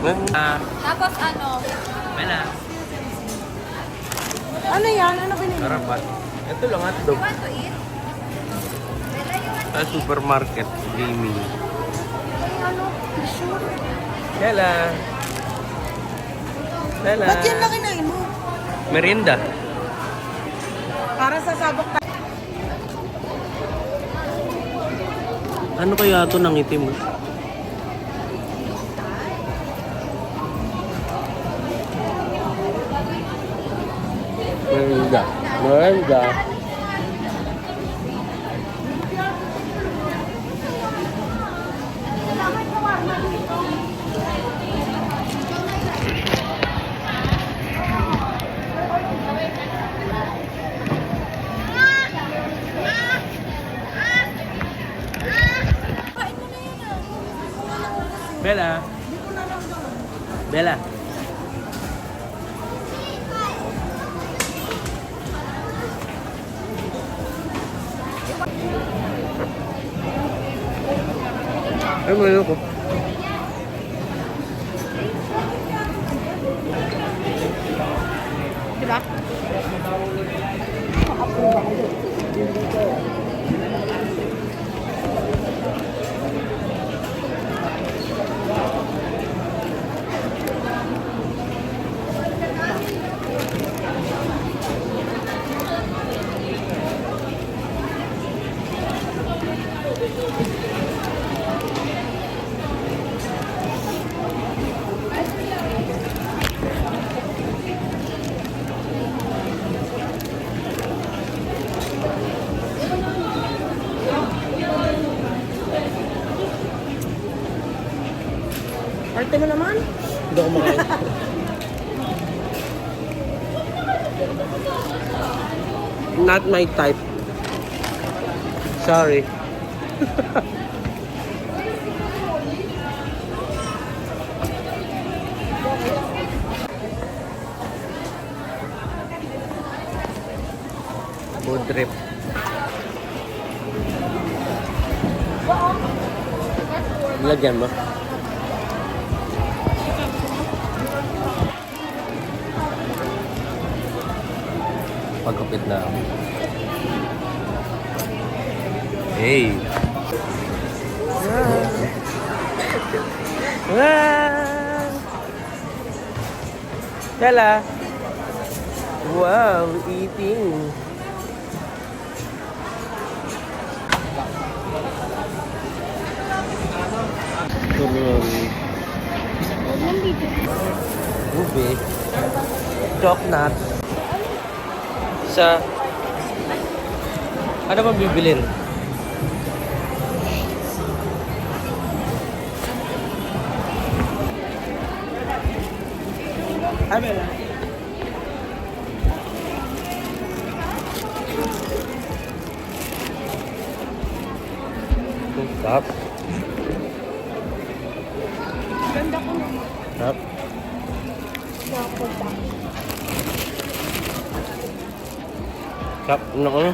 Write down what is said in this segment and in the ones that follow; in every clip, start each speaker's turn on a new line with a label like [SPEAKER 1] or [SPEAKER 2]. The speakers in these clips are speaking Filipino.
[SPEAKER 1] Tapos ano?
[SPEAKER 2] Bella.
[SPEAKER 3] Ano yan? Ano binili?
[SPEAKER 2] Karapat. Ito lang hotdog.
[SPEAKER 1] You want to eat?
[SPEAKER 2] Sa supermarket. Gaming.
[SPEAKER 3] Ano? Tissue?
[SPEAKER 2] Bella. Bella.
[SPEAKER 3] Ba't yan na kinain mo?
[SPEAKER 2] Merienda.
[SPEAKER 3] Para sa sabok tayo.
[SPEAKER 2] Ano kaya ito ng itim? Merienda. Merienda. Bella. Bella. Ay, malayo ko.
[SPEAKER 3] Diba? Arte mo naman?
[SPEAKER 2] Hindi ako makain. Not my type. Sorry. Food trip. Lagyan mo. Pagkupit na ako. Hey! Bella! Wow! Eating! Ube. Chocolate. Sa ano bang bibilin? Ay, Bella. Stop.
[SPEAKER 3] Ganda ko naman.
[SPEAKER 2] Stop. Stop. Ano ko?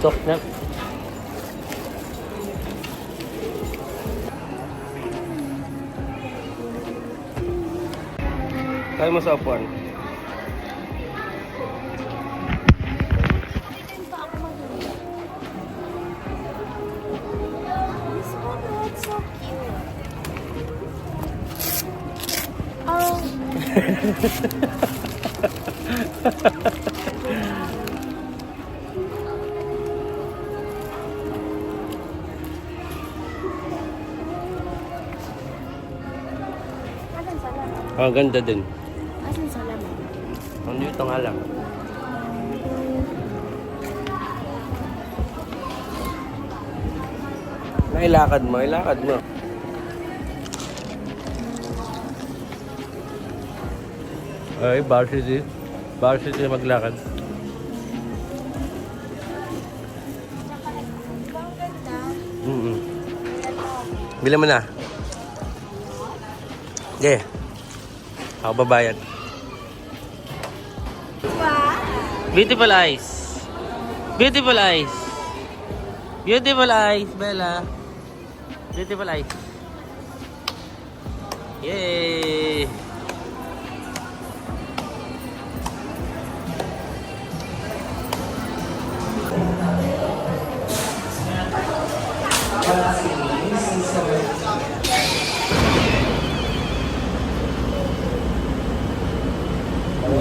[SPEAKER 2] Stop na. Kaya mo sa upuan.
[SPEAKER 1] This one looks so cute. Oh. Asan sa laman?
[SPEAKER 2] Oh, ganda din.
[SPEAKER 1] Asan sa laman?
[SPEAKER 2] Dito nga lang. Nailakad mo, ilakad mo. Ay, varsity. Varsity maglakad.
[SPEAKER 1] Ang ganda.
[SPEAKER 2] Bili mo na. Okay. Ako babayad. Beautiful eyes. Beautiful eyes. Beautiful eyes, Bella. Beautiful eyes. Yay!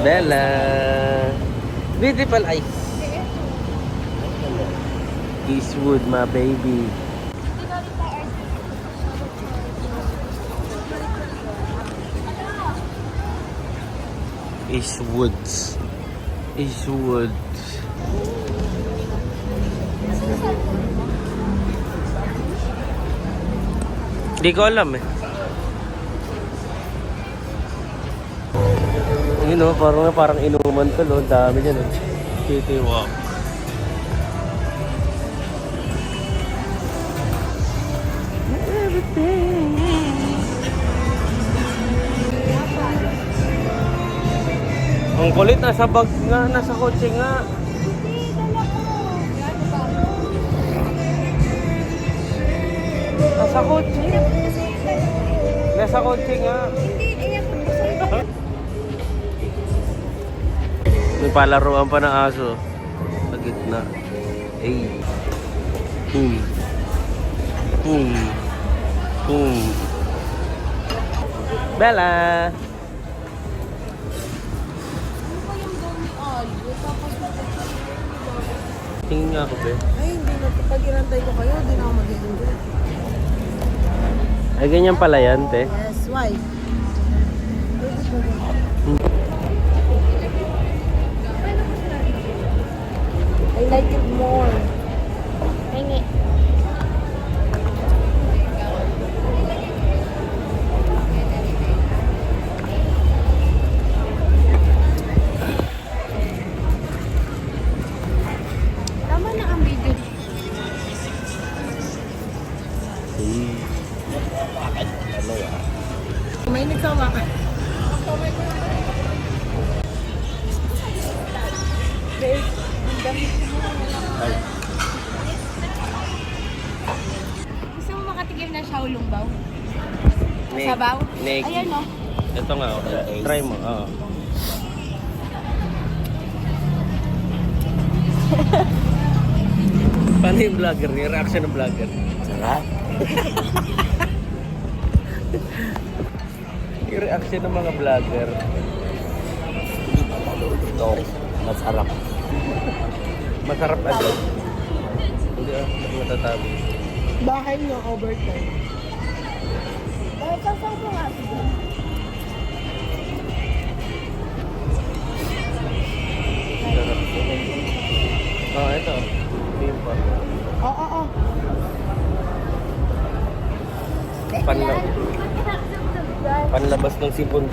[SPEAKER 2] Bella! Beautiful eyes! Eastwood, my baby. Eastwoods. Eastwoods. Hindi ko alam eh. Yun o, parang inuman to lo. Dami dyan eh. City walk. Ang kulit, nasa bag nga, nasa kotse nga. Nasa kotse. Nasa kotse nga. May palaruan pa ng aso. Sa gitna. Ay. Boom. Boom. Boom. Bella! Tingin nga ako, be.
[SPEAKER 3] Ay, hindi na. Pag inantay ko kayo, hindi na ako mag-enjoy.
[SPEAKER 2] Ay, ganyan pala yan, te.
[SPEAKER 3] Yes, why? I like it more.
[SPEAKER 1] Hingi. Tama na ang video.
[SPEAKER 3] May nagsawa ka.
[SPEAKER 1] Gusto mo makatikim na Shaolong Bao?
[SPEAKER 2] Neg.
[SPEAKER 1] Sabaw?
[SPEAKER 2] Neg.
[SPEAKER 1] Ayan o.
[SPEAKER 2] Ito nga, oh. Try mo. Oo. Paano yung vlogger? Yung reaction ng vlogger? Sarap. Yung reaction ng mga vlogger. Ito, masarap. Masarap agad. Hindi matatabi.
[SPEAKER 3] Bahay niyo, overtime.
[SPEAKER 1] Dahil kasang ko nga.
[SPEAKER 2] Sarap. Oh, ito. Beef pa.
[SPEAKER 3] Oo.
[SPEAKER 2] Panlabas ng sipon.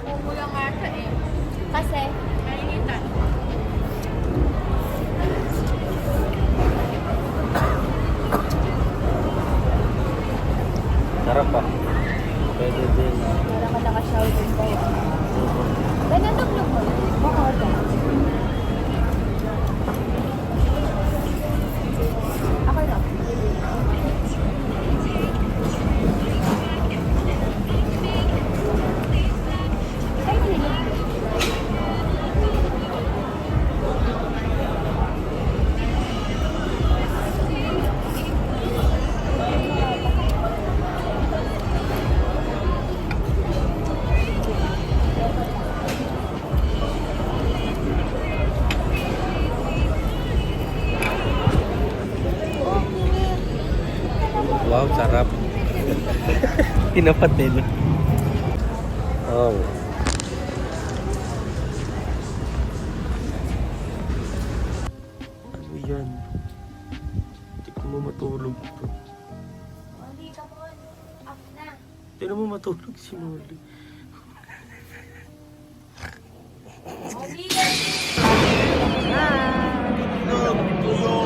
[SPEAKER 1] Mumula nga siya eh. Kasi, nainitan.
[SPEAKER 2] Sarap pa. Pwede din.
[SPEAKER 1] Meron ka naka-Shaolong Bao. Ganyan luglog mo. Oo, ito. Ako na. Ay, nilog.
[SPEAKER 2] Wow, sarap. Tinapat din. Oh. Ano yan? Hindi ko mo matulog to.
[SPEAKER 1] Molly, come on. Up na.
[SPEAKER 2] Hindi mo matulog si Molly.
[SPEAKER 1] Molly!
[SPEAKER 4] Tuyo,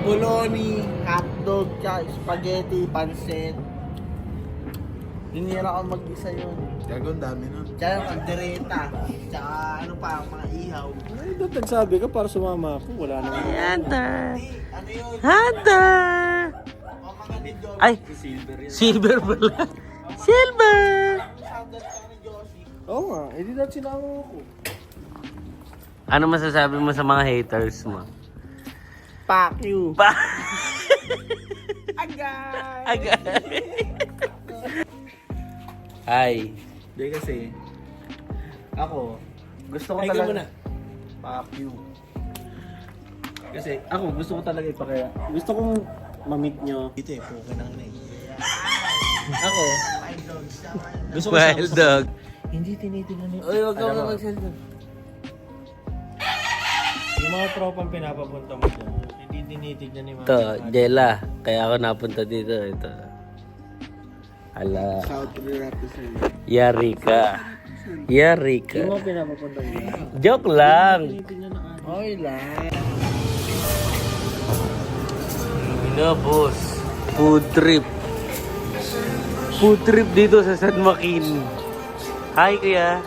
[SPEAKER 4] bologna, hotdog, tsaka spaghetti, pansit. Dinira ako mag-isa yun.
[SPEAKER 5] Gagawin dami nun.
[SPEAKER 4] Tsaka yung kaldereta, tsaka ano pa, mga ihaw.
[SPEAKER 5] Ay, doon nagsabi ka para sumama ako. Wala naman.
[SPEAKER 2] Hunter!
[SPEAKER 4] Ano yun?
[SPEAKER 2] Hunter!
[SPEAKER 4] Mamang
[SPEAKER 2] Ay! Silver pala. Silver!
[SPEAKER 5] Oo nga, hindi na sinama ko.
[SPEAKER 2] Ano masasabi mo sa mga haters mo?
[SPEAKER 3] Fuck you.
[SPEAKER 2] Pa!
[SPEAKER 3] Agay.
[SPEAKER 2] Agad! Ay!
[SPEAKER 5] Hindi kasi, ako, gusto ko
[SPEAKER 2] Ay,
[SPEAKER 5] talaga.
[SPEAKER 2] muna.
[SPEAKER 5] Fuck you. Kasi ako, gusto ko talaga ipakaya. Gusto kong ma-meet nyo. Ito eh, puka nang Ako, gusto ko
[SPEAKER 2] Wild dog.
[SPEAKER 5] Hindi tinitingnan nyo.
[SPEAKER 2] Uy, wag ka
[SPEAKER 5] Alam mo,
[SPEAKER 2] mag-cellphone.
[SPEAKER 5] Yung mga tropang pinapapunta mo dyan, hindi tinitignan ni mga
[SPEAKER 2] Ito, Jella. Kaya ako napunta dito. Ito. Ala.
[SPEAKER 5] South Rirato sa'yo.
[SPEAKER 2] Yari ka. Yari ka.
[SPEAKER 5] Yung mga pinapapunta dyan.
[SPEAKER 2] Joke lang.
[SPEAKER 5] Tinitingnan na ano.
[SPEAKER 3] Oy lang.
[SPEAKER 2] Na, boss. Food trip. Food trip dito sa San Joaquin. Hi, kuya.